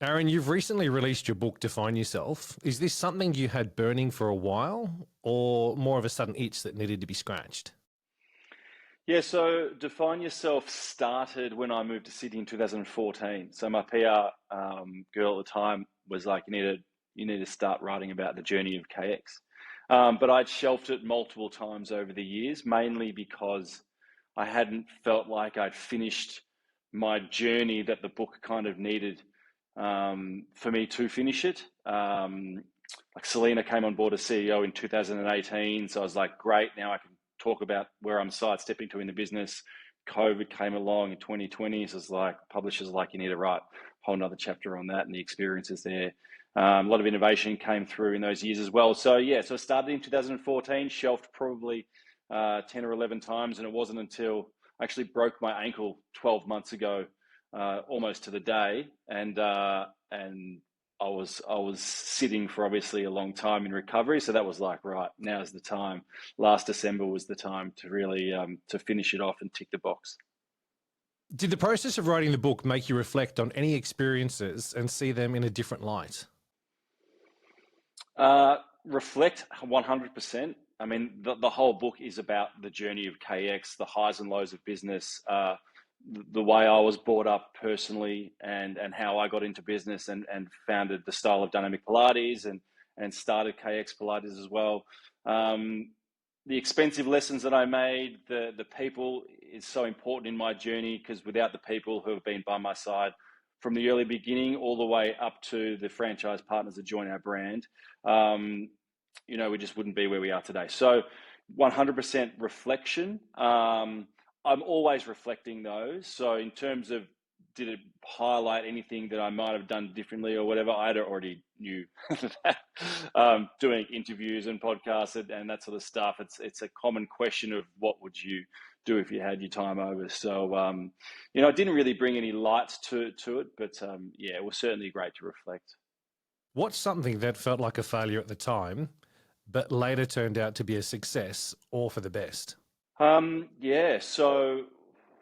Aaron, you've recently released your book, Define Yourself. Is this something you had burning for a while or more of a sudden itch that needed to be scratched? Yeah, so Define Yourself started when I moved to Sydney in 2014. So my PR girl at the time was like, you need to start writing about the journey of KX. But I'd shelved it multiple times over the years, mainly because I hadn't felt like I'd finished my journey that the book kind of needed for me to finish it. Like Selena came on board as CEO in 2018, so I was like, great, now I can talk about where I'm sidestepping to in the business. COVID came along in 2020, so it's like publishers like you need to write a whole nother chapter on that and the experiences there. A lot of innovation came through in those years as well. So yeah, so I started in 2014, shelved probably 10 or 11 times, and it wasn't until I actually broke my ankle 12 months ago, almost to the day, and I was sitting for obviously a long time in recovery, so that was like, right, now's the time. Last December was the time to really to finish it off and tick the box. Did the process of writing the book make you reflect on any experiences and see them in a different light? Reflect 100%. I mean, the whole book is about the journey of KX, the highs and lows of business, the way I was brought up personally, and how I got into business and founded the style of dynamic Pilates and started KX Pilates as well. The expensive lessons that I made, the people is so important in my journey, because without the people who have been by my side from the early beginning all the way up to the franchise partners that join our brand, um, we just wouldn't be where we are today. So 100% reflection. I'm always reflecting those. So in terms of, did it highlight anything that I might have done differently or whatever, I already knew that. Doing interviews and podcasts and that sort of stuff, it's a common question of what would you do if you had your time over. So it didn't really bring any light to it, but yeah, it was certainly great to reflect. What's something that felt like a failure at the time, but later turned out to be a success or for the best? Yeah, so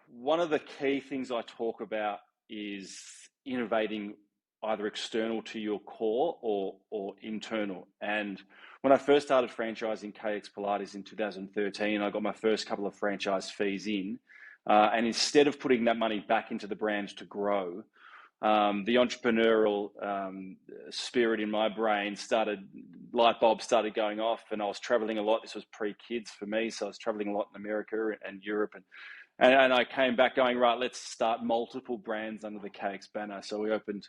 one of the key things I talk about is innovating either external to your core or internal. And when I first started franchising KX Pilates in 2013, I got my first couple of franchise fees in. And instead of putting that money back into the brand to grow, the entrepreneurial spirit in my brain light bulbs started going off, and I was traveling a lot. This was pre-kids for me, so I was traveling a lot in America and Europe, and I came back going, right, let's start multiple brands under the KX banner. So we opened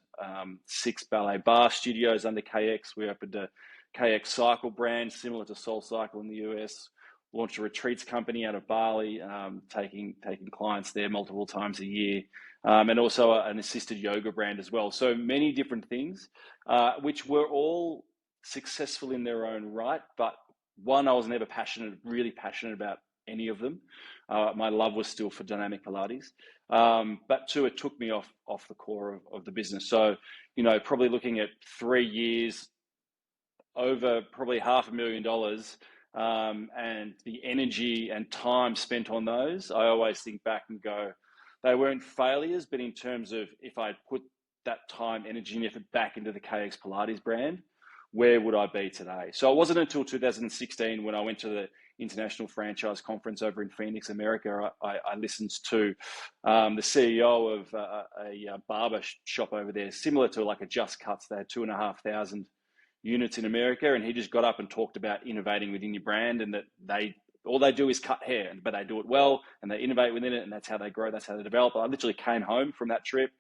6 ballet bar studios under KX. We opened a KX cycle brand similar to Soul Cycle in the US. Launched a retreats company out of Bali, taking clients there multiple times a year, and also an assisted yoga brand as well. So many different things, which were all successful in their own right. But one, I was never really passionate about any of them. My love was still for dynamic Pilates. But two, it took me off the core of the business. So, probably looking at 3 years, over probably $500,000, and the energy and time spent on those, I always think back and go, they weren't failures, but in terms of if I'd put that time, energy, and effort back into the KX Pilates brand, where would I be today? So it wasn't until 2016 when I went to the International Franchise Conference over in Phoenix, America. I listened to the CEO of a barber shop over there, similar to like a Just Cuts. They had 2,500 units in America, and he just got up and talked about innovating within your brand, and that all they do is cut hair, but they do it well and they innovate within it, and that's how they grow, that's how they develop. I literally came home from that trip.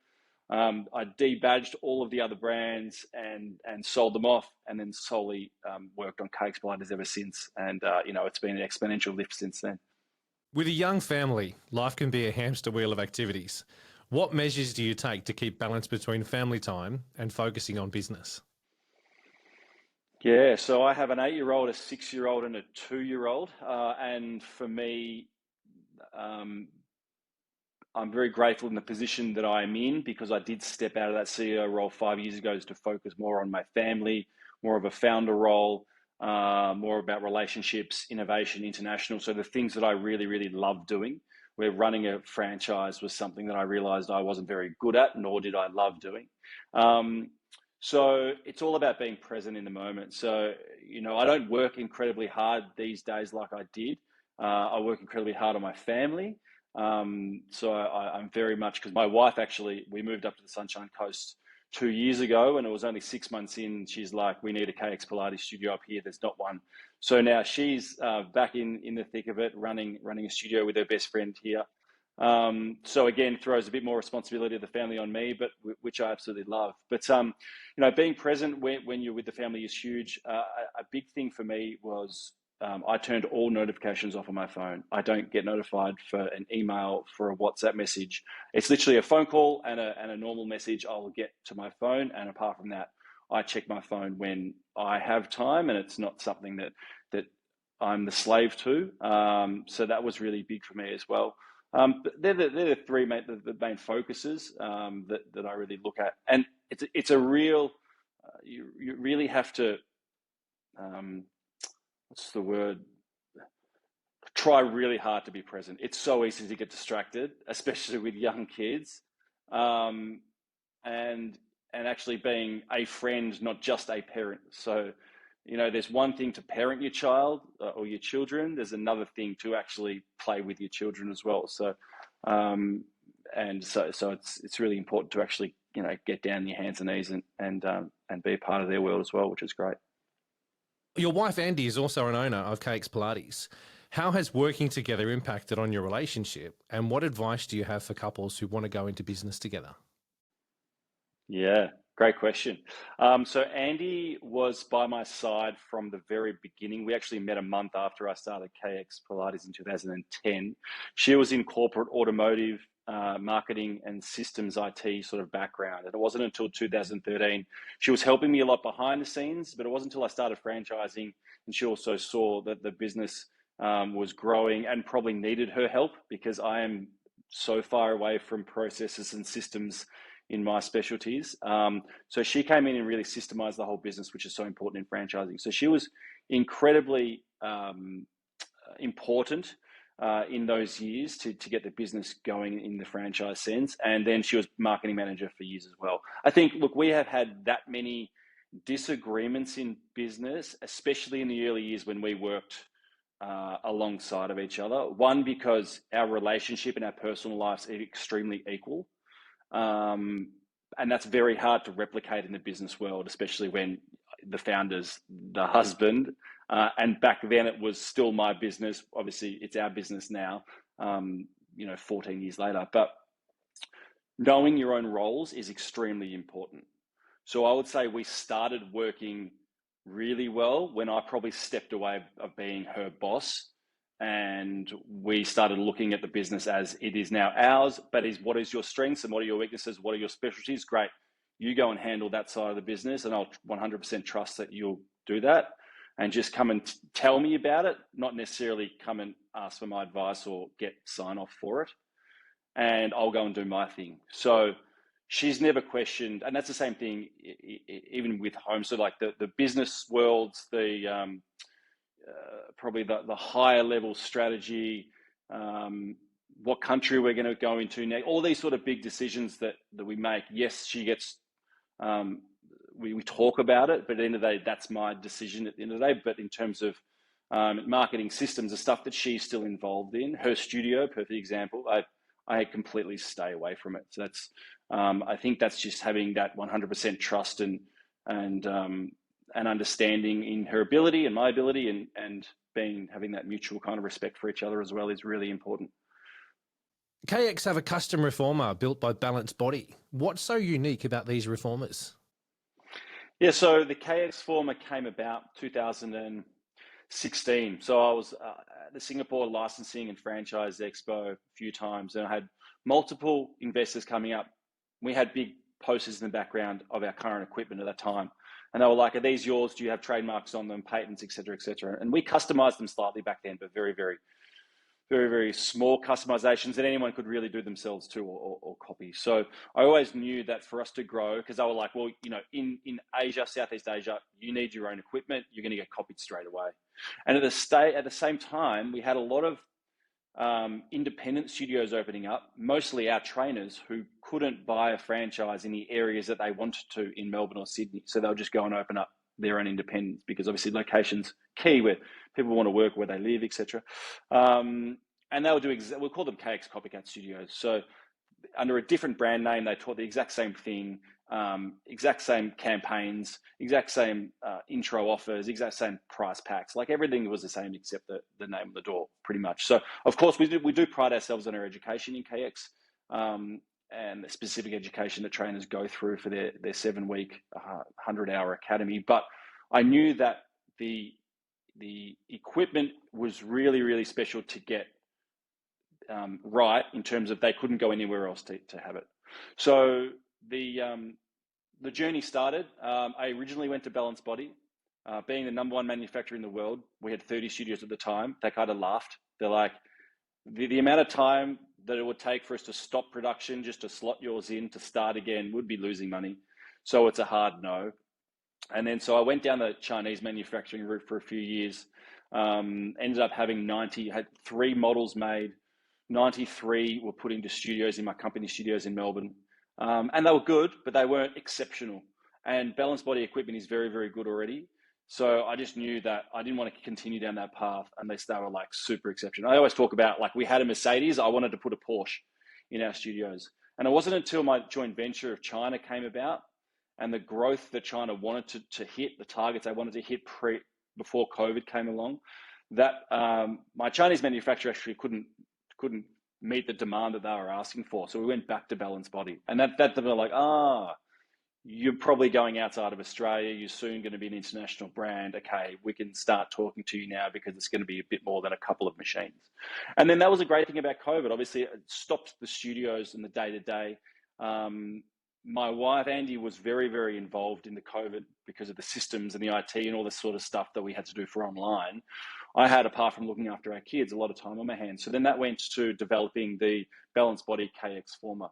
I debadged all of the other brands and sold them off, and then solely worked on KX Pilates ever since. And it's been an exponential lift since then. With a young family, life can be a hamster wheel of activities. What measures do you take to keep balance between family time and focusing on business? Yeah, so I have an 8-year-old, a 6-year-old, and a 2-year-old. And for me, um, I'm very grateful in the position that I am in, because I did step out of that CEO role 5 years ago to focus more on my family, more of a founder role, more about relationships, innovation, international. So the things that I really, really love doing, where running a franchise was something that I realized I wasn't very good at, nor did I love doing. So it's all about being present in the moment. So, I don't work incredibly hard these days like I did. I work incredibly hard on my family. So I'm very much, because my wife actually, we moved up to the Sunshine Coast 2 years ago, and it was only 6 months in. She's like, we need a KX Pilates studio up here. There's not one. So now she's back in the thick of it, running a studio with her best friend here. So again, throws a bit more responsibility of the family on me, but which I absolutely love. But being present when you're with the family is huge. A big thing for me was I turned all notifications off on my phone. I don't get notified for an email, for a WhatsApp message. It's literally a phone call and a normal message I'll get to my phone. And apart from that, I check my phone when I have time, and it's not something that I'm the slave to. So that was really big for me as well. But they're the three main focuses that I really look at, and it's a real you really have to what's the word? Try really hard to be present. It's so easy to get distracted, especially with young kids, and actually being a friend, not just a parent. So, there's one thing to parent your child or your children. There's another thing to actually play with your children as well. So, so it's really important to actually get down on your hands and knees and be a part of their world as well, which is great. Your wife, Andy, is also an owner of KX Pilates. How has working together impacted on your relationship? And what advice do you have for couples who want to go into business together? Yeah, great question. So Andy was by my side from the very beginning. We actually met a month after I started KX Pilates in 2010. She was in corporate automotive, marketing and systems IT sort of background. And it wasn't until 2013. She was helping me a lot behind the scenes, but it wasn't until I started franchising, and she also saw that the business was growing and probably needed her help, because I am so far away from processes and systems in my specialties. So she came in and really systemized the whole business, which is so important in franchising. So she was incredibly important in those years to get the business going in the franchise sense. And then she was marketing manager for years as well. I think, look, we have had that many disagreements in business, especially in the early years when we worked alongside of each other. One, because our relationship and our personal lives are extremely equal. And that's very hard to replicate in the business world, especially when the founder's the husband. And back then it was still my business. Obviously it's our business now, 14 years later. But knowing your own roles is extremely important. So I would say we started working really well when I probably stepped away of being her boss, and we started looking at the business as it is now ours, but what is your strengths and what are your weaknesses? What are your specialties? Great. You go and handle that side of the business, and I'll 100% trust that you'll do that, and just come and tell me about it, not necessarily come and ask for my advice or get sign off for it. And I'll go and do my thing. So she's never questioned, and that's the same thing even with home. So like the business worlds, probably the higher level strategy, what country we're going to go into next, all these sort of big decisions that we make. Yes, she gets, we talk about it, but at the end of the day, that's my decision at the end of the day. But in terms of marketing systems, the stuff that she's still involved in, her studio, perfect example, I completely stay away from it. So that's, I think that's just having that 100% trust and understanding in her ability and my ability, and having that mutual kind of respect for each other as well is really important. KX have a custom reformer built by Balanced Body. What's so unique about these reformers? Yeah, so the KX reformer came about 2016. So I was at the Singapore Licensing and Franchise Expo a few times, and I had multiple investors coming up. We had big posters in the background of our current equipment at that time. And they were like, are these yours? Do you have trademarks on them, patents, et cetera, et cetera? And we customized them slightly back then, but very, very, very, very small customizations that anyone could really do themselves too, or copy. So I always knew that for us to grow, because they were like, well, in Asia, Southeast Asia, you need your own equipment. You're going to get copied straight away. And at the same time, we had a lot of independent studios opening up, mostly our trainers who couldn't buy a franchise in the areas that they wanted to in Melbourne or Sydney. So they'll just go and open up their own independents, because obviously location's key, where people want to work, where they live, etc. And they'll do, we'll call them KX Copycat Studios. So under a different brand name, they taught the exact same thing, exact same campaigns, exact same intro offers, exact same price packs. Like everything was the same except the name of the door, pretty much. So, of course, we do pride ourselves on our education in KX, and the specific education that trainers go through for their 7-week, 100-hour academy. But I knew that the equipment was really, really special to get right, in terms of they couldn't go anywhere else to have it. So the journey started. I originally went to Balance Body. Being the #1 manufacturer in the world, we had 30 studios at the time. They kind of laughed. They're like, the amount of time that it would take for us to stop production just to slot yours in to start again would be losing money. So it's a hard no. And then so I went down the Chinese manufacturing route for a few years. Ended up having 90, had 3 models made. 93 were put into studios, in my company studios in Melbourne. And they were good, but they weren't exceptional. And Balance Body equipment is very, very good already. So I just knew that I didn't want to continue down that path unless they were like super exceptional. I always talk about, like, we had a Mercedes, I wanted to put a Porsche in our studios. And it wasn't until my joint venture of China came about, and the growth that China wanted to hit, the targets they wanted to hit before COVID came along, that my Chinese manufacturer actually couldn't meet the demand that they were asking for. So we went back to Balance Body, and that they were like, you're probably going outside of Australia. You're soon going to be an international brand. Okay, we can start talking to you now, because it's going to be a bit more than a couple of machines. And then that was a great thing about COVID. Obviously, it stopped the studios and the day-to-day. My wife, Andy, was very, very involved in the COVID because of the systems and the IT and all this sort of stuff that we had to do for online. I had, apart from looking after our kids, a lot of time on my hands. So then that went to developing the Balance Body KX Former,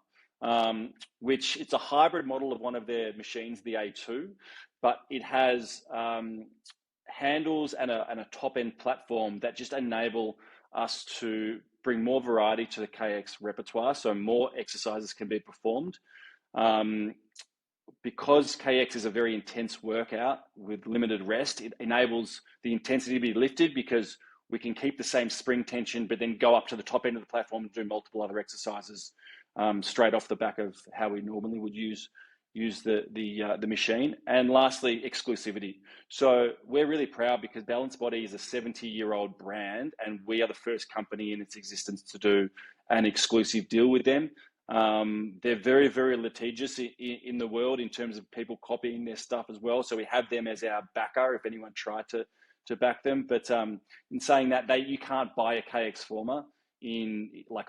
which it's a hybrid model of one of their machines, the A2, but it has handles and a top-end platform that just enable us to bring more variety to the KX repertoire, so more exercises can be performed. Because KX is a very intense workout with limited rest, it enables the intensity to be lifted, because we can keep the same spring tension, but then go up to the top end of the platform and do multiple other exercises straight off the back of how we normally would use the machine. And lastly, exclusivity. So we're really proud, because Balance Body is a 70-year-old brand, and we are the first company in its existence to do an exclusive deal with them. They're very, very litigious in the world in terms of people copying their stuff as well. So we have them as our backer if anyone tried to back them. But in saying that, you can't buy a KX Former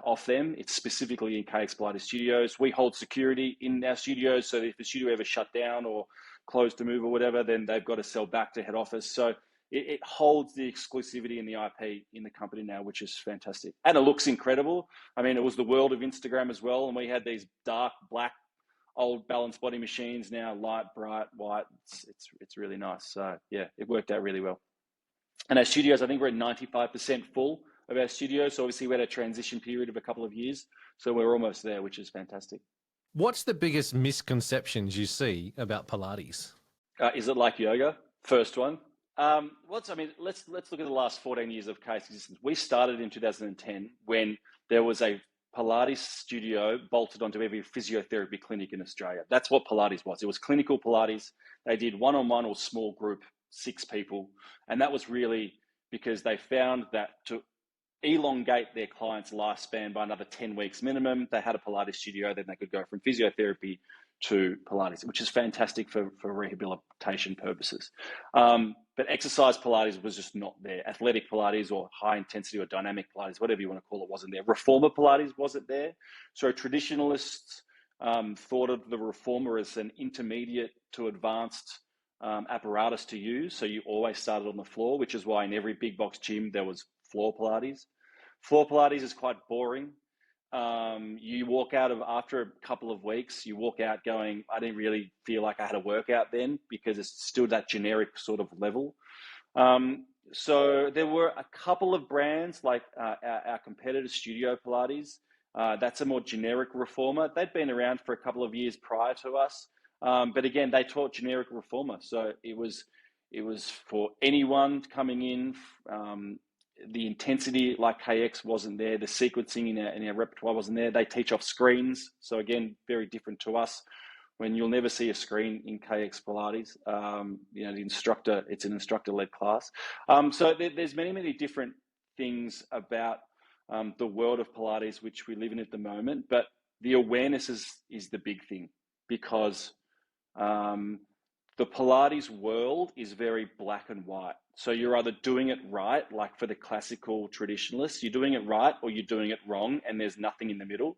off them. It's specifically in KX Pilates Studios. We hold security in our studios, so if the studio ever shut down or closed to move or whatever, then they've got to sell back to head office. So it holds the exclusivity and the IP in the company now, which is fantastic. And it looks incredible. I mean, it was the world of Instagram as well. And we had these dark, black, old Balance Body machines, now light, bright, white. It's really nice. So yeah, it worked out really well. And our studios, I think we're at 95% full of our studios. So obviously we had a transition period of a couple of years. So we're almost there, which is fantastic. What's the biggest misconceptions you see about Pilates? Is it like yoga? First one. Let's look at the last 14 years of KX existence. We started in 2010 when there was a Pilates studio bolted onto every physiotherapy clinic in Australia. That's what Pilates was. It was clinical Pilates. They did one-on-one or small group, 6 people. And that was really because they found that to elongate their client's lifespan by another 10 weeks minimum, they had a Pilates studio, then they could go from physiotherapy to Pilates, which is fantastic for rehabilitation purposes. But exercise Pilates was just not there. Athletic Pilates or high intensity or dynamic Pilates, whatever you want to call it, wasn't there. Reformer Pilates wasn't there. So traditionalists thought of the Reformer as an intermediate to advanced apparatus to use. So you always started on the floor, which is why in every big box gym there was floor Pilates. Floor Pilates is quite boring. You walk out of, after a couple of weeks, you walk out going, I didn't really feel like I had a workout then, because it's still that generic sort of level. So there were a couple of brands like our competitor Studio Pilates. That's a more generic reformer. They'd been around for a couple of years prior to us, but again, they taught generic reformer. So it was for anyone coming in. The intensity, like KX, wasn't there. The sequencing in our repertoire wasn't there. They teach off screens, so again, very different to us. When you'll never see a screen in KX Pilates, the instructor, it's an instructor-led class. So there's many different things about the world of Pilates which we live in at the moment, but the awareness is the big thing, because the Pilates world is very black and white. So you're either doing it right, like for the classical traditionalists, you're doing it right or you're doing it wrong, and there's nothing in the middle,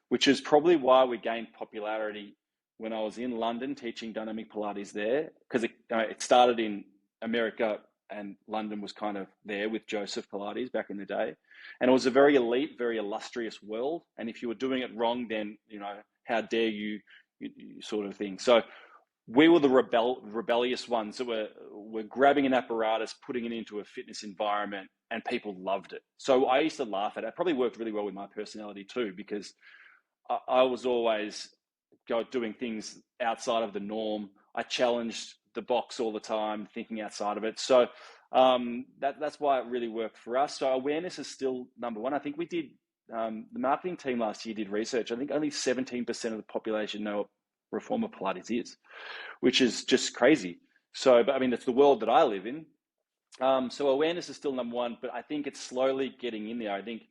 which is probably why we gained popularity when I was in London teaching dynamic Pilates there, because it started in America and London was kind of there with Joseph Pilates back in the day. And it was a very elite, very illustrious world. And if you were doing it wrong, then, how dare you sort of thing. So we were the rebellious ones that were grabbing an apparatus, putting it into a fitness environment, and people loved it. So I used to laugh at it. It probably worked really well with my personality too, because I was always doing things outside of the norm. I challenged the box all the time, thinking outside of it. So that's why it really worked for us. So awareness is still number one. I think we did, the marketing team last year did research. I think only 17% of the population know what reformer Pilates is, which is just crazy. So, but I mean, it's the world that I live in. So awareness is still number one, but I think it's slowly getting in there. I think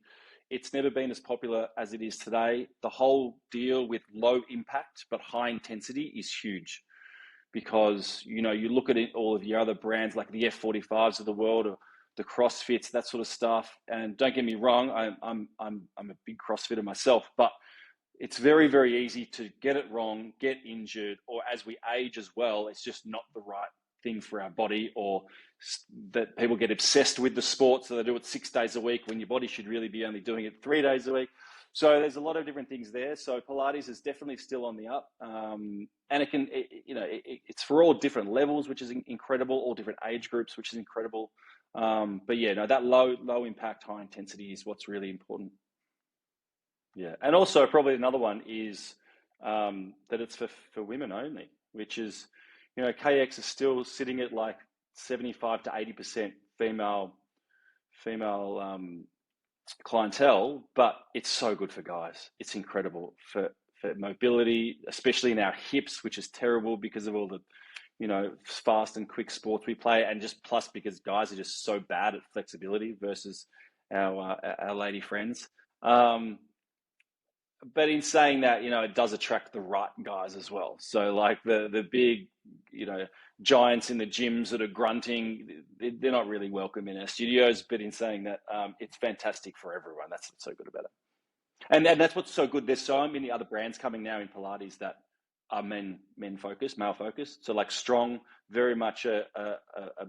it's never been as popular as it is today. The whole deal with low impact but high intensity is huge, because you look at all of your other brands like the F45s of the world, or the CrossFits, that sort of stuff. And don't get me wrong, I'm a big CrossFitter myself, but it's very, very easy to get it wrong, get injured, or as we age as well, it's just not the right thing for our body, or that people get obsessed with the sport, so they do it 6 days a week when your body should really be only doing it 3 days a week. So there's a lot of different things there. So Pilates is definitely still on the up, and it's for all different levels, which is incredible, all different age groups, which is incredible. But yeah, no, that low impact, high intensity is what's really important. Yeah, and also probably another one is that it's for women only, which is, KX is still sitting at like 75 to 80% female clientele, but it's so good for guys. It's incredible for mobility, especially in our hips, which is terrible because of all the fast and quick sports we play, and just plus because guys are just so bad at flexibility versus our lady friends. But in saying that, it does attract the right guys as well. So like the big, giants in the gyms that are grunting, they're not really welcome in our studios. But in saying that, it's fantastic for everyone. That's what's so good about it. And that's what's so good. There's so many other brands coming now in Pilates that are men focused, male focused. So like Strong, very much a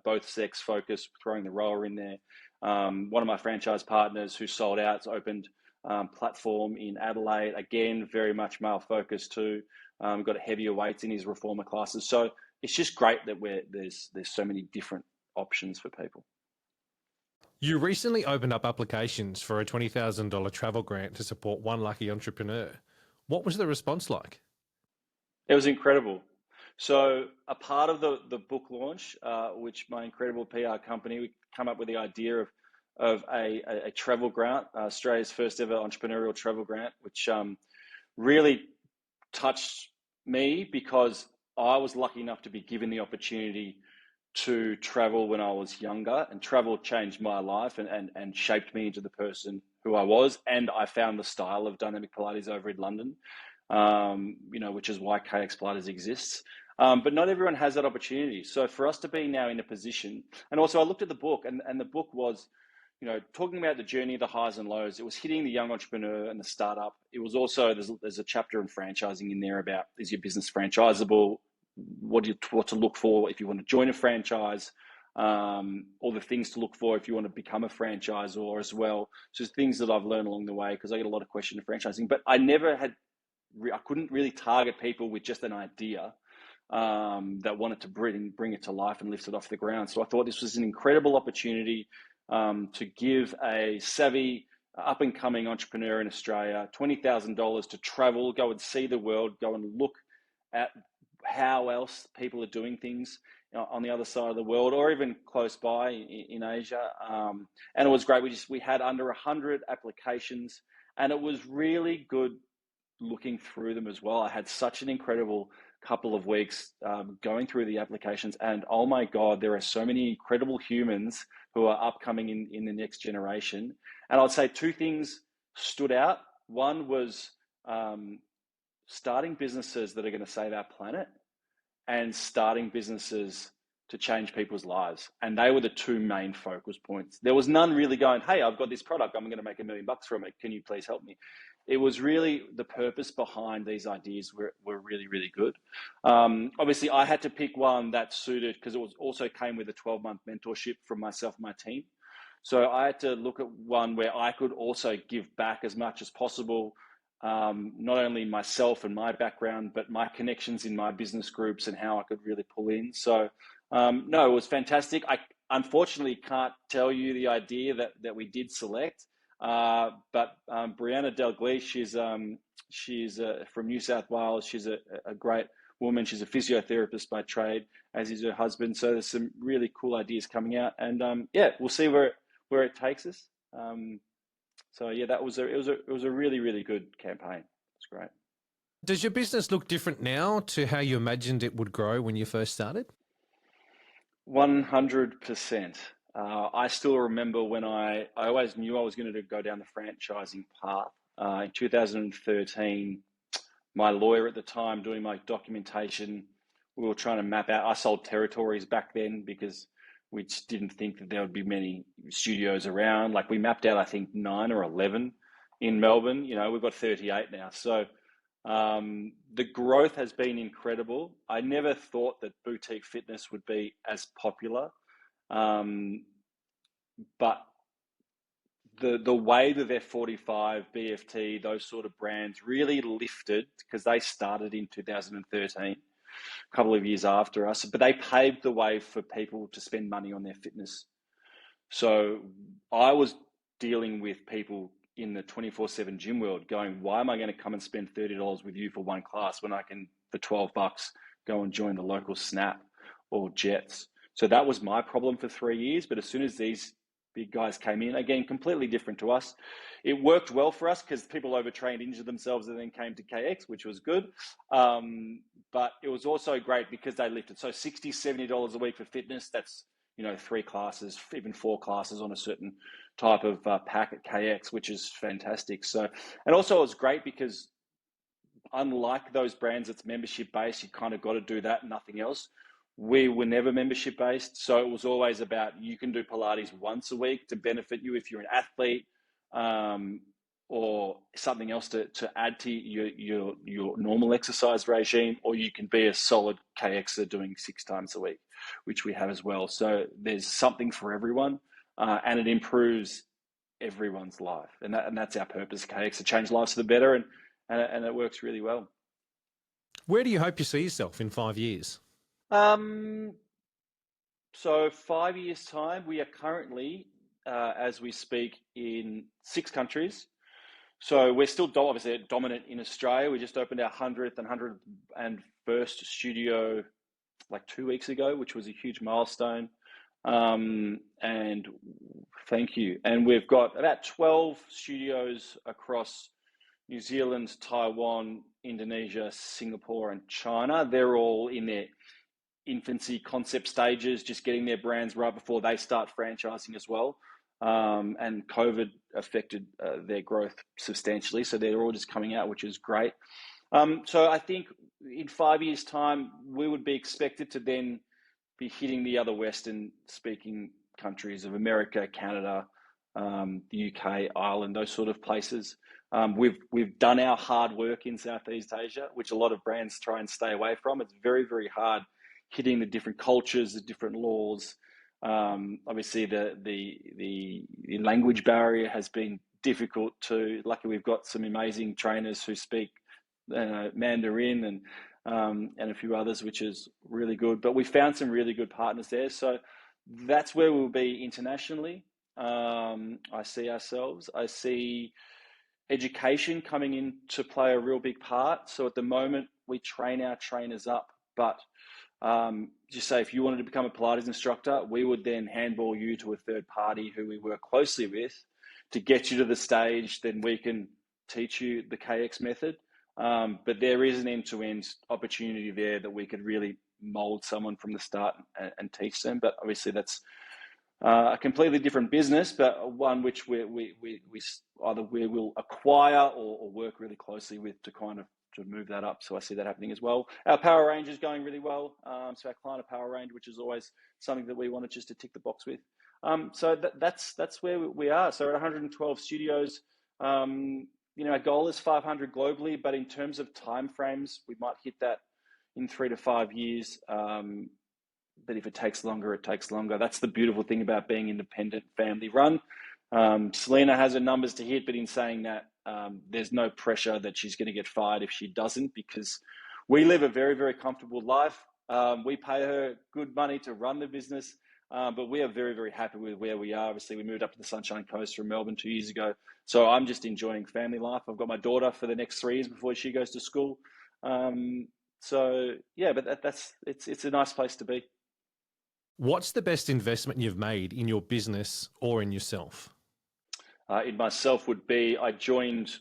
both sex focus, throwing the rower in there. One of my franchise partners who sold out, it's opened platform in Adelaide, again very much male focused too. Got heavier weights in his reformer classes, so it's just great that there's so many different options for people. You recently opened up applications for a $20,000 travel grant to support one lucky entrepreneur. What was the response like? It was incredible. So a part of the book launch, which my incredible PR company, we come up with the idea of a travel grant, Australia's first ever entrepreneurial travel grant, which really touched me because I was lucky enough to be given the opportunity to travel when I was younger, and travel changed my life and shaped me into the person who I was. And I found the style of dynamic Pilates over in London, which is why KX Pilates exists. But not everyone has that opportunity. So for us to be now in a position, and also I looked at the book, and the book was, talking about the journey, the highs and lows. It was hitting the young entrepreneur and the startup. It was also, there's a chapter on franchising in there about, is your business franchisable? What to look for if you want to join a franchise, all the things to look for if you want to become a franchisor as well. So things that I've learned along the way, because I get a lot of questions of franchising, but I couldn't really target people with just an idea. that wanted to bring it to life and lift it off the ground. So I thought this was an incredible opportunity to give a savvy, up and coming entrepreneur in Australia $20,000 to travel, go and see the world, go and look at how else people are doing things on the other side of the world, or even close by in Asia. And it was great. We had under 100 applications, and it was really good looking through them as well. I had such an incredible couple of weeks going through the applications, and oh my God, there are so many incredible humans who are upcoming in the next generation. And I'd say two things stood out. One was starting businesses that are going to save our planet, and starting businesses to change people's lives. And they were the two main focus points. There was none really going, hey, I've got this product, I'm going to make $1 million from it. Can you please help me? It was really the purpose behind these ideas were really, really good. Obviously, I had to pick one that suited, because it was also came with a 12-month mentorship from myself and my team. So I had to look at one where I could also give back as much as possible, not only myself and my background, but my connections in my business groups and how I could really pull in. So, no, it was fantastic. I unfortunately can't tell you the idea that we did select, but Brianna Dalgleish, she's from New South Wales. She's a great woman. She's a physiotherapist by trade, as is her husband. So there's some really cool ideas coming out, and yeah, we'll see where it takes us. So yeah, it was a really, really good campaign. It's great. Does your business look different now to how you imagined it would grow when you first started? 100%. I still remember when I always knew I was going to go down the franchising path. In 2013, my lawyer at the time doing my documentation, we were trying to map out. I sold territories back then because we just didn't think that there would be many studios around. Like, we mapped out, I think, 9 or 11 in Melbourne. You know, we've got 38 now. So the growth has been incredible. I never thought that boutique fitness would be as popular. But the way that F45, BFT, those sort of brands really lifted, because they started in 2013, a couple of years after us, but they paved the way for people to spend money on their fitness. So I was dealing with people in the 24/7 gym world going, why am I going to come and spend $30 with you for one class when I can, for $12, go and join the local Snap or Jets? So that was my problem for 3 years. But as soon as these big guys came in, again, completely different to us, it worked well for us because people overtrained, injured themselves, and then came to KX, which was good. But it was also great because they lifted. So $60, $70 a week for fitness, that's, you know, 3 classes, even 4 classes on a certain type of pack at KX, which is fantastic. So, and also it was great because unlike those brands that's membership based, you kind of got to do that and nothing else. We were never membership based. So it was always about, you can do Pilates once a week to benefit you if you're an athlete, or something else to add to your normal exercise regime, or you can be a solid KXer doing 6 times a week, which we have as well. So there's something for everyone, and it improves everyone's life, and that's our purpose, KX, to change lives for the better, and it works really well. Where do you hope you see yourself in 5 years? So 5 years time, we are currently, as we speak, in 6 countries. So we're still obviously dominant in Australia. We just opened our 100th and 101st studio like 2 weeks ago, which was a huge milestone. And thank you. And we've got about 12 studios across New Zealand, Taiwan, Indonesia, Singapore, and China. They're all in their infancy concept stages, just getting their brands right before they start franchising as well. And COVID affected their growth substantially. So they're all just coming out, which is great. So I think in 5 years' time, we would be expected to then be hitting the other Western speaking countries of America, Canada, the UK, Ireland, those sort of places. We've done our hard work in Southeast Asia, which a lot of brands try and stay away from. It's very, very hard hitting the different cultures, the different laws. Obviously, the language barrier has been difficult too. Luckily, we've got some amazing trainers who speak Mandarin, and a few others, which is really good. But we found some really good partners there. So that's where we'll be internationally. I see ourselves. I see education coming in to play a real big part. So at the moment, we train our trainers up, but just say if you wanted to become a Pilates instructor, we would then handball you to a third party who we work closely with to get you to the stage. Then we can teach you the KX method. But there is an end-to-end opportunity there that we could really mold someone from the start and teach them. But obviously that's a completely different business, but one which we either we will acquire or work really closely with to kind of to move that up. So I see that happening as well. Our power range is going really well. So our client power range, which is always something that we wanted just to tick the box with. So that's where we are. So at 112 studios, our goal is 500 globally, but in terms of timeframes, we might hit that in 3 to 5 years. But if it takes longer, it takes longer. That's the beautiful thing about being independent, family run. Selena has her numbers to hit, but in saying that, there's no pressure that she's going to get fired if she doesn't, because we live a very, very comfortable life. We pay her good money to run the business, but we are very, very happy with where we are. Obviously, we moved up to the Sunshine Coast from Melbourne 2 years ago. So I'm just enjoying family life. I've got my daughter for the next 3 years before she goes to school. So yeah, but it's a nice place to be. What's the best investment you've made in your business or in yourself? In myself would be, I joined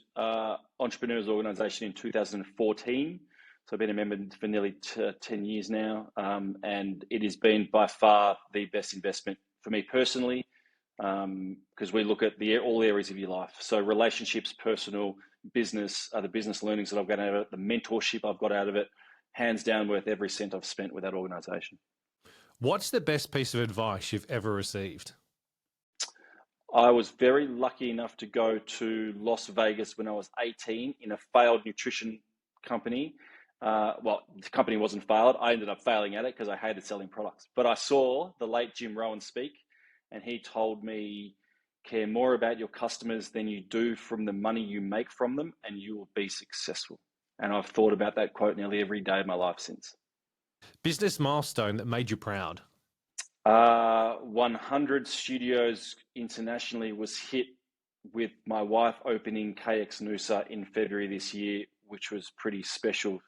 Entrepreneurs Organisation in 2014. So I've been a member for nearly 10 years now. And it has been by far the best investment for me personally, because we look at all areas of your life. So relationships, personal, business, the business learnings that I've got out of it, the mentorship I've got out of it, hands down worth every cent I've spent with that organisation. What's the best piece of advice you've ever received? I was very lucky enough to go to Las Vegas when I was 18 in a failed nutrition company. Well, the company wasn't failed. I ended up failing at it because I hated selling products. But I saw the late Jim Rohn speak, and he told me, care more about your customers than you do from the money you make from them, and you will be successful. And I've thought about that quote nearly every day of my life since. Business milestone that made you proud? 100 studios internationally was hit with my wife opening KX Noosa in February this year, which was pretty special.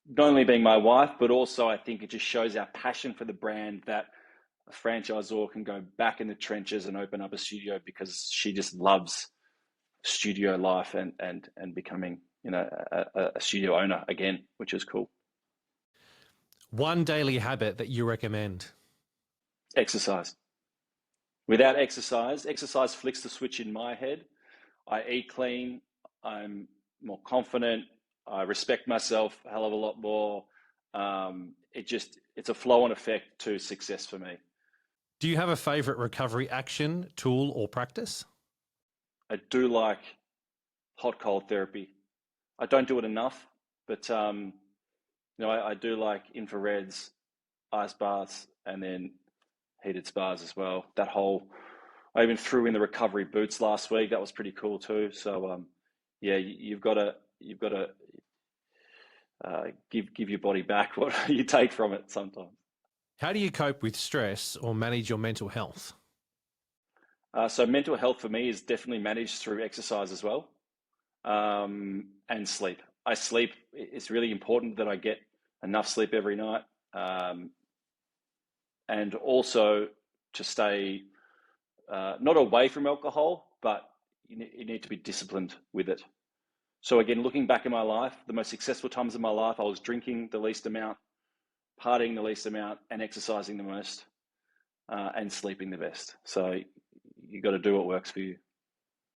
Not only being my wife, but also I think it just shows our passion for the brand, that a franchisor can go back in the trenches and open up a studio because she just loves studio life and becoming, a studio owner again, which is cool. One daily habit that you recommend? Exercise. Without exercise flicks the switch in my head. I eat clean. I'm more confident. I respect myself a hell of a lot more. It's a flow-on effect to success for me. Do you have a favorite recovery action, tool, or practice? I do like hot cold therapy. I don't do it enough, but I do like infrareds, ice baths, and then heated spas as well. I even threw in the recovery boots last week. That was pretty cool too. So you've got to give your body back what you take from it sometimes. How do you cope with stress or manage your mental health? So mental health for me is definitely managed through exercise as well, and sleep. It's really important that I get enough sleep every night, and also to stay not away from alcohol, but you need to be disciplined with it. So again, looking back in my life, the most successful times of my life, I was drinking the least amount, partying the least amount, and exercising the most, and sleeping the best. So you got to do what works for you.